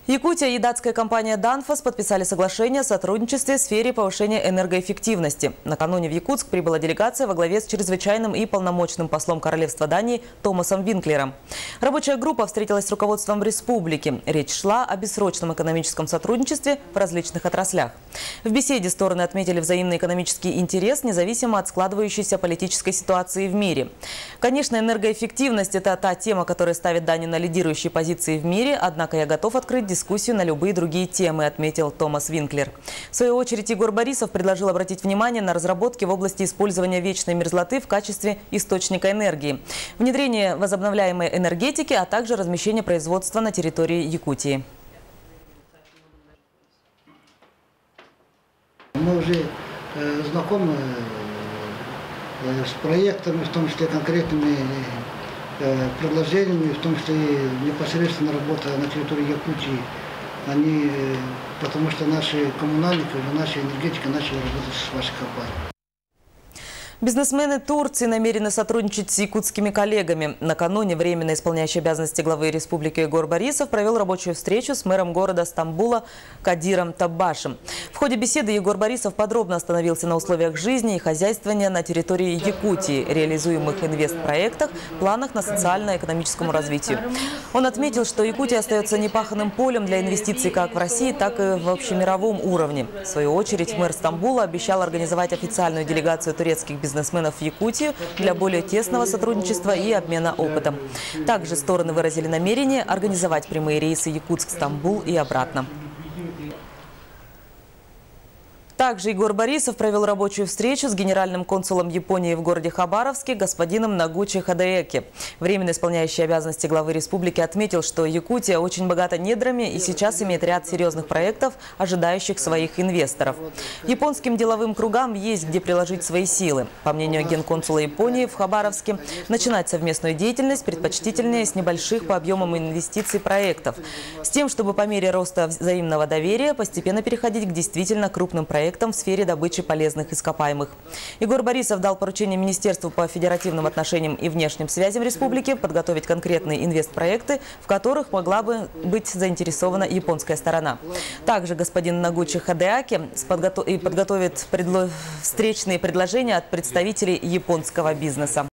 Якутия и датская компания «Данфос» подписали соглашение о сотрудничестве в сфере повышения энергоэффективности. Накануне в Якутск прибыла делегация во главе с чрезвычайным и полномочным послом Королевства Дании Томасом Винклером. Рабочая группа встретилась с руководством республики. Речь шла о бессрочном экономическом сотрудничестве в различных отраслях. В беседе стороны отметили взаимный экономический интерес, независимо от складывающейся политической ситуации в мире. Конечно, энергоэффективность – это та тема, которая ставит Данию на лидирующие позиции в мире, однако я готов открыть дискуссию на любые другие темы, отметил Томас Винклер. В свою очередь Егор Борисов предложил обратить внимание на разработки в области использования вечной мерзлоты в качестве источника энергии, внедрение возобновляемой энергетики, а также размещение производства на территории Якутии. Мы уже знакомы с проектами, в том числе конкретными предложениями, в том числе непосредственно работа на территории Якутии. Потому что наши коммунальники, наша энергетика начали работать с вашей компанией. Бизнесмены Турции намерены сотрудничать с якутскими коллегами. Накануне временно исполняющий обязанности главы республики Егор Борисов провел рабочую встречу с мэром города Стамбула Кадиром Таббашем. В ходе беседы Егор Борисов подробно остановился на условиях жизни и хозяйствования на территории Якутии, реализуемых инвестпроектах, планах на социально-экономическому развитию. Он отметил, что Якутия остается непаханным полем для инвестиций как в России, так и в общемировом уровне. В свою очередь мэр Стамбула обещал организовать официальную делегацию турецких бизнесменов в Якутию для более тесного сотрудничества и обмена опытом. Также стороны выразили намерение организовать прямые рейсы Якутск-Стамбул и обратно. Также Егор Борисов провел рабочую встречу с генеральным консулом Японии в городе Хабаровске господином Нагучи Хадаэки. Временно исполняющий обязанности главы республики отметил, что Якутия очень богата недрами и сейчас имеет ряд серьезных проектов, ожидающих своих инвесторов. Японским деловым кругам есть где приложить свои силы. По мнению генконсула Японии в Хабаровске, начинать совместную деятельность предпочтительнее с небольших по объемам инвестиций проектов, с тем, чтобы по мере роста взаимного доверия постепенно переходить к действительно крупным проектам в сфере добычи полезных ископаемых. Егор Борисов дал поручение Министерству по федеративным отношениям и внешним связям республики подготовить конкретные инвестпроекты, в которых могла бы быть заинтересована японская сторона. Также господин Нагучи Хадаэки подготовит встречные предложения от представителей японского бизнеса.